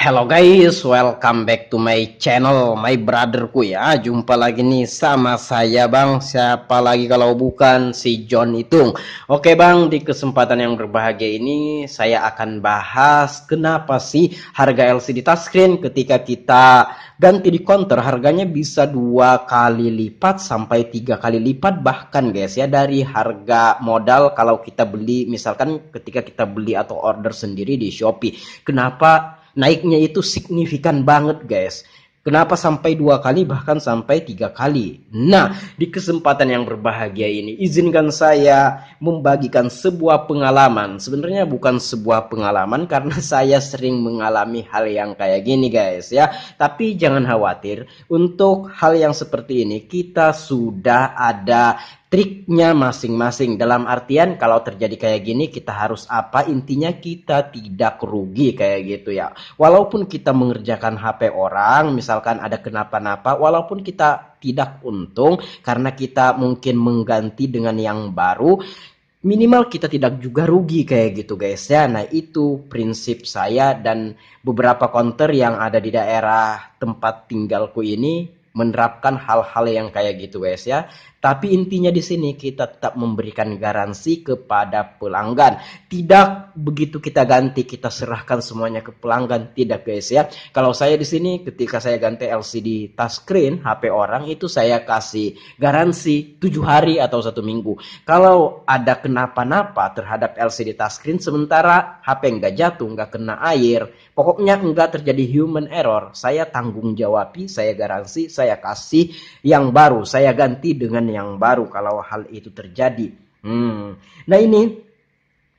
Hello guys, welcome back to my channel, my brotherku ya. Jumpa lagi nih sama saya Bang. Siapa lagi kalau bukan si John Itung. Oke Bang, di kesempatan yang berbahagia ini saya akan bahas kenapa sih harga LCD touchscreen ketika kita ganti di counter harganya bisa 2 kali lipat sampai 3 kali lipat bahkan guys ya dari harga modal kalau kita beli misalkan ketika kita beli atau order sendiri di Shopee. Kenapa naiknya itu signifikan banget guys. Kenapa sampai 2 kali bahkan sampai 3 kali? Nah, di kesempatan yang berbahagia ini izinkan saya membagikan sebuah pengalaman. Sebenarnya bukan sebuah pengalaman karena saya sering mengalami hal yang kayak gini guys ya. Tapi jangan khawatir, untuk hal yang seperti ini kita sudah ada triknya masing-masing. Dalam artian kalau terjadi kayak gini kita harus apa, intinya kita tidak rugi kayak gitu ya. Walaupun kita mengerjakan HP orang misalkan ada kenapa-napa, walaupun kita tidak untung karena kita mungkin mengganti dengan yang baru, minimal kita tidak juga rugi kayak gitu guys ya. Nah itu prinsip saya dan beberapa counter yang ada di daerah tempat tinggalku ini menerapkan hal-hal yang kayak gitu guys ya. Tapi intinya di sini kita tetap memberikan garansi kepada pelanggan. Tidak begitu kita ganti kita serahkan semuanya ke pelanggan, tidak guys ya. Kalau saya di sini ketika saya ganti LCD touchscreen HP orang itu saya kasih garansi 7 hari atau 1 minggu. Kalau ada kenapa-napa terhadap LCD touchscreen sementara HP nggak jatuh, nggak kena air, pokoknya nggak terjadi human error, saya tanggung jawabi, saya garansi, saya kasih yang baru, saya ganti dengan yang baru kalau hal itu terjadi. Nah ini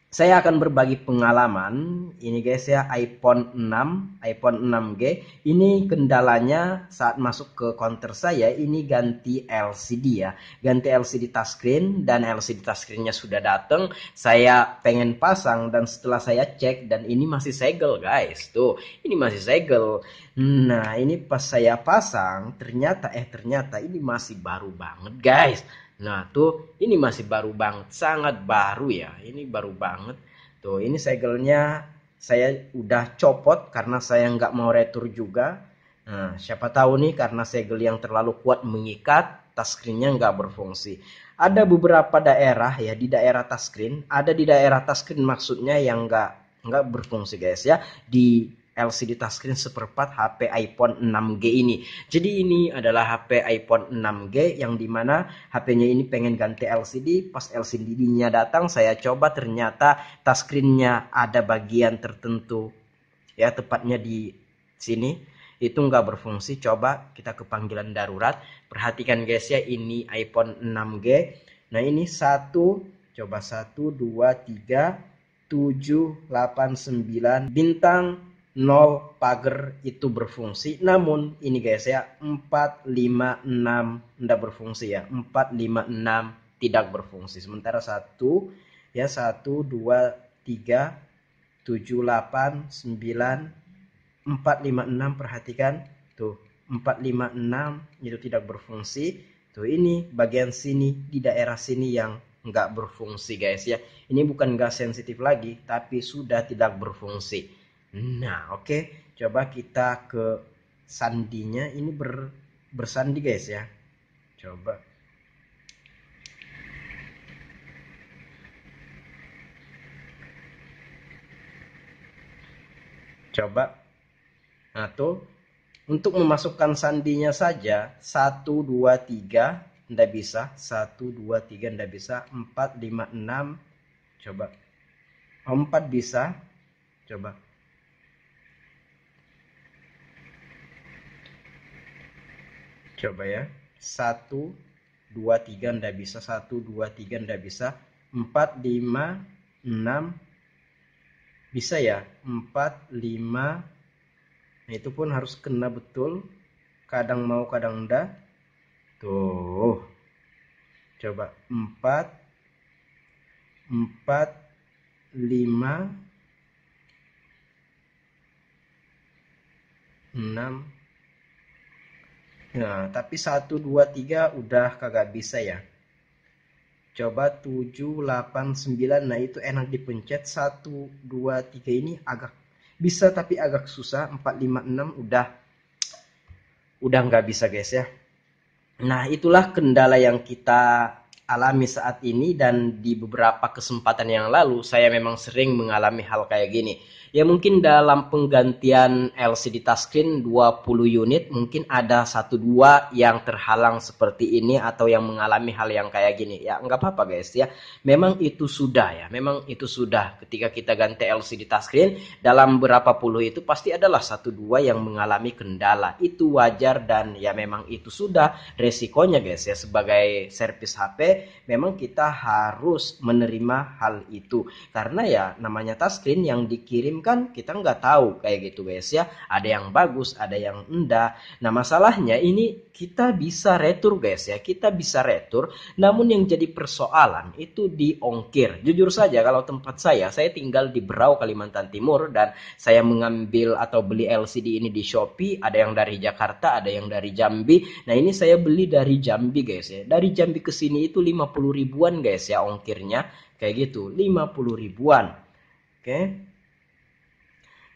saya akan berbagi pengalaman ini guys ya, iPhone 6G ini kendalanya saat masuk ke counter saya ini ganti LCD ya, ganti LCD touchscreen dan LCD touchscreennya sudah datang, saya pengen pasang dan setelah saya cek dan ini masih segel guys, tuh ini masih segel. Nah ini pas saya pasang ternyata ini masih baru banget guys. Nah tuh ini masih baru banget, sangat baru ya, ini baru banget. Tuh ini segelnya saya udah copot karena saya nggak mau retur juga. Nah siapa tahu nih karena segel yang terlalu kuat mengikat, touchscreennya nggak berfungsi. Ada beberapa daerah ya, di daerah touchscreen, ada di daerah touchscreen maksudnya yang nggak berfungsi guys ya, di LCD touchscreen seperempat HP iPhone 6G ini. Jadi ini adalah HP iPhone 6G yang dimana HP-nya ini pengen ganti LCD. Pas LCD-nya datang saya coba ternyata touchscreen-nya ada bagian tertentu ya, tepatnya di sini itu nggak berfungsi. Coba kita ke panggilan darurat. Perhatikan guys ya, ini iPhone 6G. Nah ini coba 1, 2, 3, 7, 8, 9 bintang 0 pagar itu berfungsi. Namun ini guys ya, 4, 5, 6 tidak berfungsi ya. 4, 5, 6 tidak berfungsi. Sementara 1, 2, 3, 7, 8, 9, 4, 5, 6 perhatikan tuh, 4, 5, 6 itu tidak berfungsi. Tuh ini bagian sini di daerah sini yang nggak berfungsi guys ya. Ini bukan nggak sensitif lagi tapi sudah tidak berfungsi. Nah oke, coba kita ke sandinya ini bersandi guys ya. Coba nah tuh untuk memasukkan sandinya saja 1, 2, 3 ndak bisa, 1, 2, 3 ndak bisa, 4, 5, 6 coba 4 bisa, coba ya, 1, 2, 3 ndak bisa, 1, 2, 3 ndak bisa, 4, 5, 6 bisa ya, 4, 5. Nah itu pun harus kena betul, kadang mau kadang enggak. Tuh coba 4, 5, 6. Nah tapi 1, 2, 3 udah kagak bisa ya. Coba 7, 8, 9. Nah itu enak dipencet. 1, 2, 3 ini agak Bisa tapi agak susah. 456 udah nggak bisa guys ya. Nah, itulah kendala yang kita alami saat ini, dan di beberapa kesempatan yang lalu saya memang sering mengalami hal kayak gini. Ya mungkin dalam penggantian LCD touchscreen 20 unit mungkin ada 1-2 yang terhalang seperti ini atau yang mengalami hal yang kayak gini. Ya nggak apa-apa guys ya. Memang itu sudah ketika kita ganti LCD touchscreen dalam berapa puluh itu pasti adalah 1-2 yang mengalami kendala. Itu wajar dan ya memang itu sudah resikonya guys ya. Sebagai servis HP memang kita harus menerima hal itu, karena ya namanya touchscreen yang dikirim kan kita nggak tahu kayak gitu guys ya. Ada yang bagus, ada yang enggak. Nah masalahnya ini kita bisa retur guys ya, kita bisa retur, namun yang jadi persoalan itu di ongkir. Jujur saja kalau tempat saya tinggal di Berau, Kalimantan Timur, dan saya mengambil atau beli LCD ini di Shopee. Ada yang dari Jakarta, ada yang dari Jambi. Nah ini saya beli dari Jambi guys ya. Dari Jambi ke sini itu 50 ribuan guys ya ongkirnya, kayak gitu, 50 ribuan. Oke.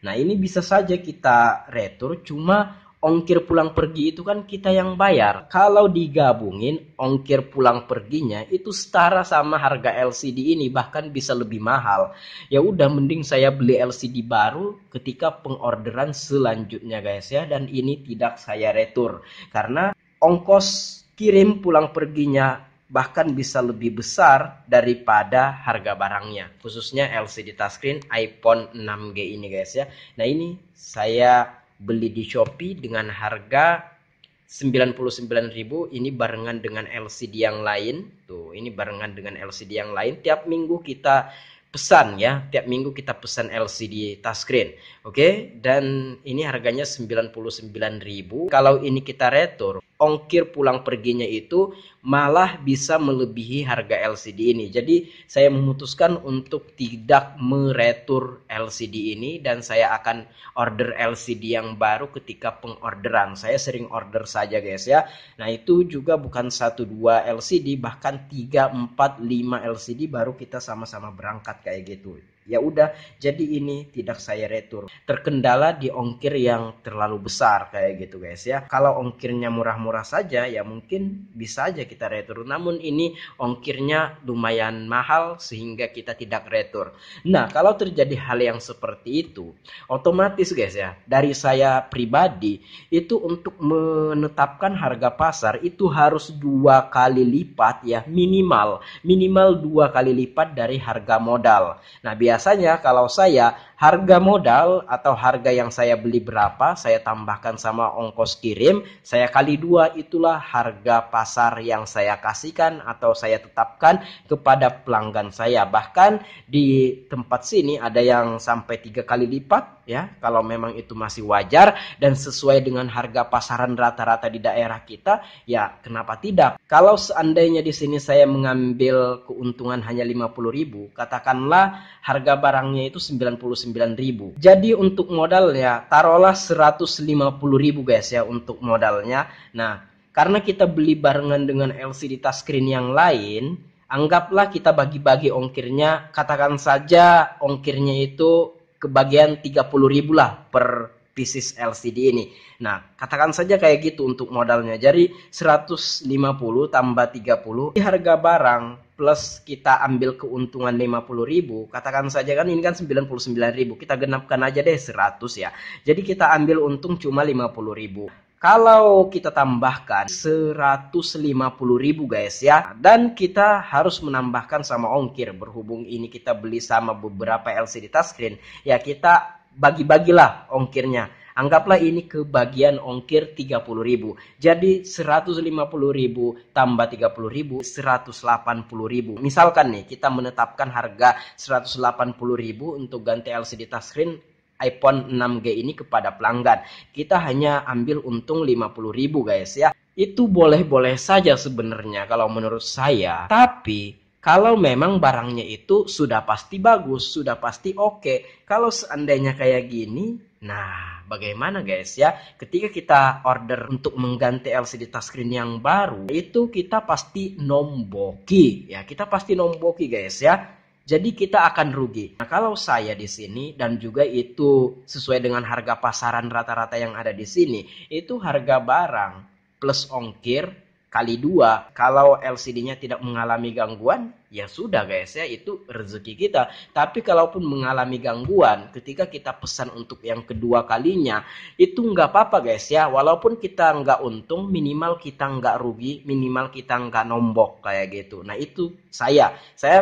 Nah ini bisa saja kita retur, cuma ongkir pulang pergi itu kan kita yang bayar. Kalau digabungin ongkir pulang perginya itu setara sama harga LCD ini, bahkan bisa lebih mahal. Ya udah mending saya beli LCD baru ketika pengorderan selanjutnya guys ya, dan ini tidak saya retur karena ongkos kirim pulang perginya bahkan bisa lebih besar daripada harga barangnya, khususnya LCD touchscreen iPhone 6G ini guys ya. Nah ini saya beli di Shopee dengan harga 99.000, ini barengan dengan LCD yang lain. Tuh, ini barengan dengan LCD yang lain. Tiap minggu kita pesan ya, tiap minggu kita pesan LCD touchscreen. Oke, dan ini harganya 99.000. Kalau ini kita retur, ongkir pulang perginya itu malah bisa melebihi harga LCD ini. Jadi saya memutuskan untuk tidak meretur LCD ini, dan saya akan order LCD yang baru ketika pengorderan. Saya sering order saja guys ya. Nah itu juga bukan 1-2 LCD, bahkan 3, 4, 5 LCD baru kita sama-sama berangkat kayak gitu. Ya udah, jadi ini tidak saya retur. Terkendala di ongkir yang terlalu besar kayak gitu guys ya. Kalau ongkirnya murah-murah saja ya mungkin bisa aja kita retur. Namun ini ongkirnya lumayan mahal sehingga kita tidak retur. Nah, kalau terjadi hal yang seperti itu, otomatis guys ya, dari saya pribadi itu untuk menetapkan harga pasar itu harus 2 kali lipat ya, minimal 2 kali lipat dari harga modal. Nah, biasanya kalau saya harga modal atau harga yang saya beli berapa, saya tambahkan sama ongkos kirim, saya kali 2, itulah harga pasar yang saya kasihkan atau saya tetapkan kepada pelanggan saya. Bahkan di tempat sini ada yang sampai 3 kali lipat ya, kalau memang itu masih wajar dan sesuai dengan harga pasaran rata-rata di daerah kita, ya kenapa tidak? Kalau seandainya di sini saya mengambil keuntungan hanya 50.000, katakanlah harga barangnya itu 99.000. Jadi untuk modalnya taruhlah 150.000 guys ya untuk modalnya. Nah, karena kita beli barengan dengan LCD touchscreen yang lain, anggaplah kita bagi-bagi ongkirnya, katakan saja ongkirnya itu kebagian 30.000 lah per pieces LCD ini. Nah, katakan saja kayak gitu untuk modalnya. Jadi 150 tambah 30 harga barang plus kita ambil keuntungan 50.000, katakan saja kan ini kan 99.000, kita genapkan aja deh 100 ya. Jadi kita ambil untung cuma 50.000. Kalau kita tambahkan 150.000 guys ya, dan kita harus menambahkan sama ongkir, berhubung ini kita beli sama beberapa LCD touchscreen, ya kita bagi-bagilah ongkirnya. Anggaplah ini kebagian ongkir 30.000. Jadi 150.000 tambah 30.000, 180.000. Misalkan nih kita menetapkan harga 180.000 untuk ganti LCD touchscreen iPhone 6G ini kepada pelanggan. Kita hanya ambil untung 50.000 guys ya. Itu boleh-boleh saja sebenarnya kalau menurut saya. Tapi kalau memang barangnya itu sudah pasti bagus, sudah pasti oke. Kalau seandainya kayak gini, nah bagaimana guys ya? Ketika kita order untuk mengganti LCD touchscreen yang baru, itu kita pasti nomboki ya. Kita pasti nomboki guys ya. Jadi kita akan rugi. Nah, kalau saya di sini dan juga itu sesuai dengan harga pasaran rata-rata yang ada di sini, itu harga barang plus ongkir kali 2. Kalau LCD-nya tidak mengalami gangguan, ya sudah guys ya, itu rezeki kita. Tapi kalaupun mengalami gangguan, ketika kita pesan untuk yang kedua kalinya, itu nggak apa-apa guys ya. Walaupun kita nggak untung, minimal kita nggak rugi, minimal kita nggak nombok kayak gitu. Nah itu saya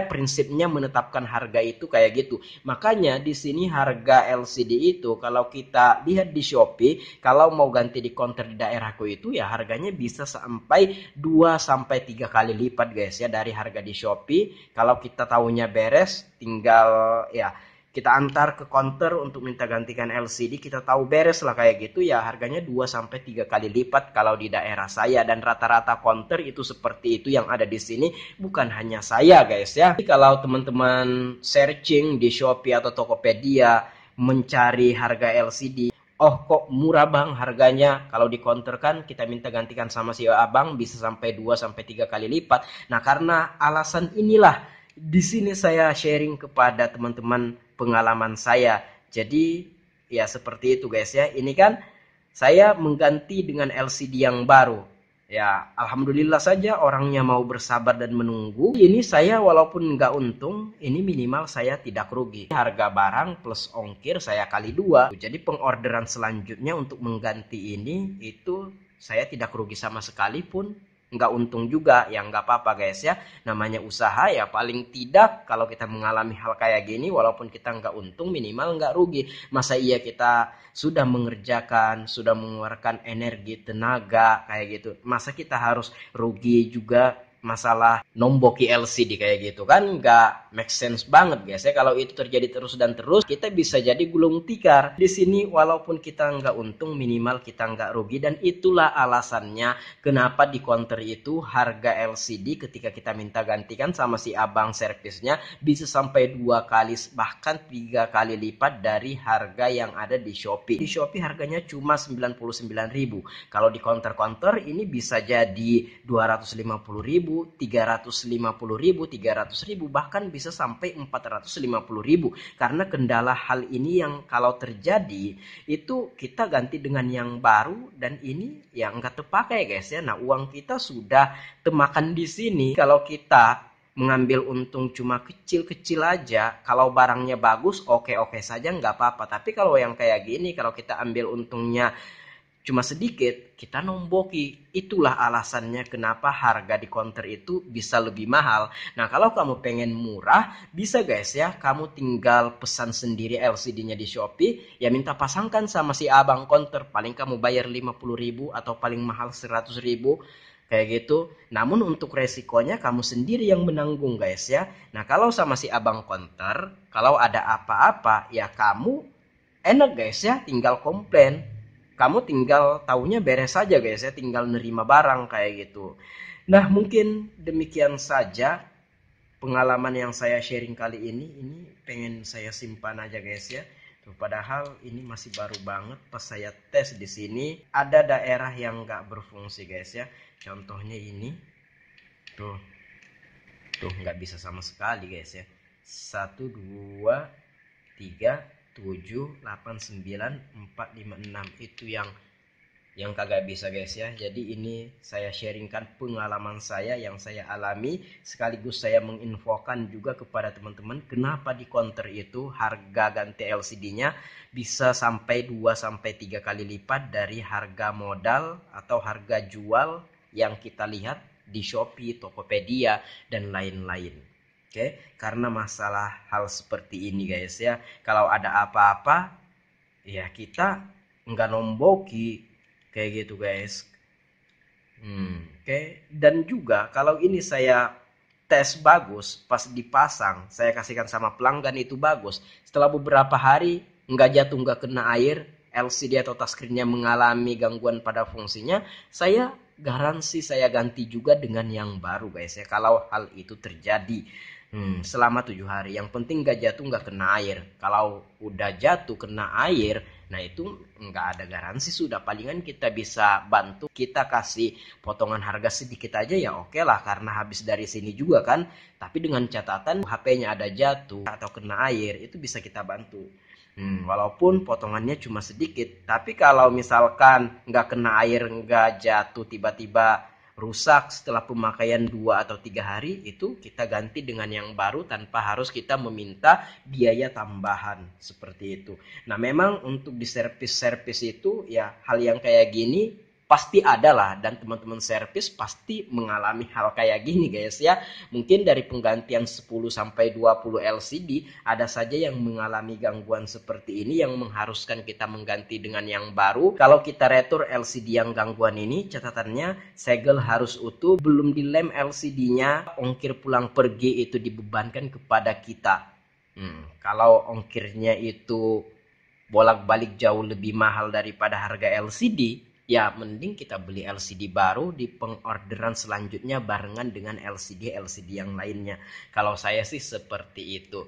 prinsipnya menetapkan harga itu kayak gitu. Makanya di sini harga LCD itu kalau kita lihat di Shopee, kalau mau ganti di counter di daerahku itu ya harganya bisa sampai 2 sampai 3 kali lipat guys ya dari harga di Shopee. Kalau kita tahunya beres, tinggal ya kita antar ke counter untuk minta gantikan LCD, kita tahu beres lah kayak gitu ya, harganya 2 sampai 3 kali lipat kalau di daerah saya. Dan rata-rata counter itu seperti itu yang ada di sini, bukan hanya saya guys ya. Jadi kalau teman-teman searching di Shopee atau Tokopedia mencari harga LCD, oh kok murah bang harganya, kalau di counter kan kita minta gantikan sama si abang bisa sampai 2 sampai 3 kali lipat. Nah karena alasan inilah di sini saya sharing kepada teman-teman pengalaman saya. Jadi ya seperti itu guys ya. Ini kan saya mengganti dengan LCD yang baru. Ya alhamdulillah saja orangnya mau bersabar dan menunggu. Ini saya walaupun nggak untung, ini minimal saya tidak rugi. Harga barang plus ongkir saya kali 2. Jadi pengorderan selanjutnya untuk mengganti ini itu saya tidak rugi sama sekali pun. Nggak untung juga, ya nggak apa-apa guys ya. Namanya usaha ya, paling tidak kalau kita mengalami hal kayak gini, walaupun kita nggak untung minimal nggak rugi. Masa iya kita sudah mengerjakan, sudah mengeluarkan energi, tenaga kayak gitu, masa kita harus rugi juga masalah nomboki LCD kayak gitu kan? Nggak make sense banget guys ya. Kalau itu terjadi terus dan terus, kita bisa jadi gulung tikar. Di sini walaupun kita nggak untung, minimal kita nggak rugi. Dan itulah alasannya kenapa di counter itu harga LCD ketika kita minta gantikan sama si abang servisnya bisa sampai 2 kali bahkan 3 kali lipat dari harga yang ada di Shopee. Di Shopee harganya cuma 99.000. Kalau di counter-counter ini bisa jadi 250.000, 350.000, 300.000, bahkan bisa sampai 450.000. Karena kendala hal ini yang kalau terjadi itu kita ganti dengan yang baru dan ini ya nggak terpakai guys ya. Nah uang kita sudah temakan di sini. Kalau kita mengambil untung cuma kecil-kecil aja, kalau barangnya bagus oke-oke saja nggak apa-apa. Tapi kalau yang kayak gini, kalau kita ambil untungnya cuma sedikit, kita nomboki. Itulah alasannya kenapa harga di counter itu bisa lebih mahal. Nah kalau kamu pengen murah, bisa guys ya, kamu tinggal pesan sendiri LCD-nya di Shopee, ya minta pasangkan sama si abang counter. Paling kamu bayar 50.000 atau paling mahal 100.000 kayak gitu. Namun untuk resikonya kamu sendiri yang menanggung guys ya. Nah kalau sama si abang counter, kalau ada apa-apa ya kamu enak guys ya, tinggal komplain. Kamu tinggal taunya beres saja guys ya, tinggal nerima barang kayak gitu. Nah mungkin demikian saja pengalaman yang saya sharing kali ini. Ini pengen saya simpan aja guys ya. Tuh, padahal ini masih baru banget pas saya tes di sini. Ada daerah yang nggak berfungsi guys ya. Contohnya ini, tuh nggak bisa sama sekali guys ya. 1, 2, 3, 7, 8, 9, 4, 5, 6 itu yang kagak bisa guys ya. Jadi ini saya sharingkan pengalaman saya yang saya alami, sekaligus saya menginfokan juga kepada teman-teman kenapa di counter itu harga ganti LCD-nya bisa sampai 2 sampai 3 kali lipat dari harga modal atau harga jual yang kita lihat di Shopee, Tokopedia dan lain-lain. Oke, karena masalah hal seperti ini guys ya, kalau ada apa-apa ya kita nggak nomboki kayak gitu guys. Oke. Dan juga kalau ini saya tes bagus, pas dipasang saya kasihkan sama pelanggan itu bagus, setelah beberapa hari nggak jatuh, nggak kena air, LCD atau touchscreen-nya mengalami gangguan pada fungsinya, saya garansi saya ganti juga dengan yang baru guys ya, kalau hal itu terjadi. Selama 7 hari. Yang penting nggak jatuh, nggak kena air. Kalau udah jatuh kena air, nah itu nggak ada garansi sudah. Palingan kita bisa bantu, kita kasih potongan harga sedikit aja ya oke lah, karena habis dari sini juga kan. Tapi dengan catatan HP-nya ada jatuh atau kena air, itu bisa kita bantu. Walaupun potongannya cuma sedikit, tapi kalau misalkan nggak kena air, nggak jatuh, tiba-tiba rusak setelah pemakaian 2 atau 3 hari, itu kita ganti dengan yang baru tanpa harus kita meminta biaya tambahan seperti itu. Nah, memang untuk di servis-servis itu ya hal yang kayak gini pasti ada lah, dan teman-teman servis pasti mengalami hal kayak gini guys ya. Mungkin dari penggantian 10 sampai 20 LCD ada saja yang mengalami gangguan seperti ini yang mengharuskan kita mengganti dengan yang baru. Kalau kita retur LCD yang gangguan ini, catatannya segel harus utuh, belum dilem LCD-nya, ongkir pulang pergi itu dibebankan kepada kita. Kalau ongkirnya itu bolak-balik jauh lebih mahal daripada harga LCD, ya mending kita beli LCD baru di pengorderan selanjutnya barengan dengan LCD yang lainnya. Kalau saya sih seperti itu.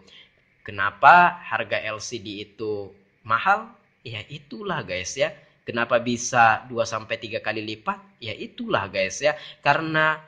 Kenapa harga LCD itu mahal? Ya itulah guys ya. Kenapa bisa 2 sampai 3 kali lipat? Ya itulah guys ya. Karena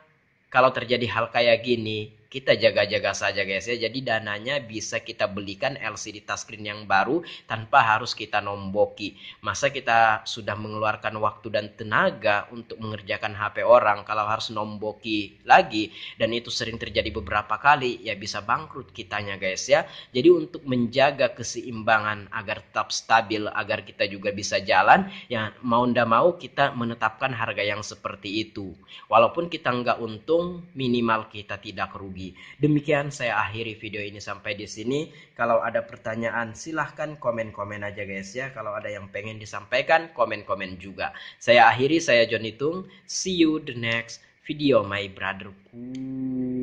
kalau terjadi hal kayak gini, kita jaga-jaga saja guys ya. Jadi dananya bisa kita belikan LCD touchscreen yang baru tanpa harus kita nomboki. Masa kita sudah mengeluarkan waktu dan tenaga untuk mengerjakan HP orang, kalau harus nomboki lagi, dan itu sering terjadi beberapa kali, ya bisa bangkrut kitanya guys ya. Jadi untuk menjaga keseimbangan agar tetap stabil, agar kita juga bisa jalan, ya mau ndak mau kita menetapkan harga yang seperti itu. Walaupun kita nggak untung, minimal kita tidak rugi. Demikian saya akhiri video ini sampai di sini. Kalau ada pertanyaan silahkan komen-komen aja guys ya. Kalau ada yang pengen disampaikan, komen-komen juga. Saya akhiri, saya John Itung. See you the next video my brotherku.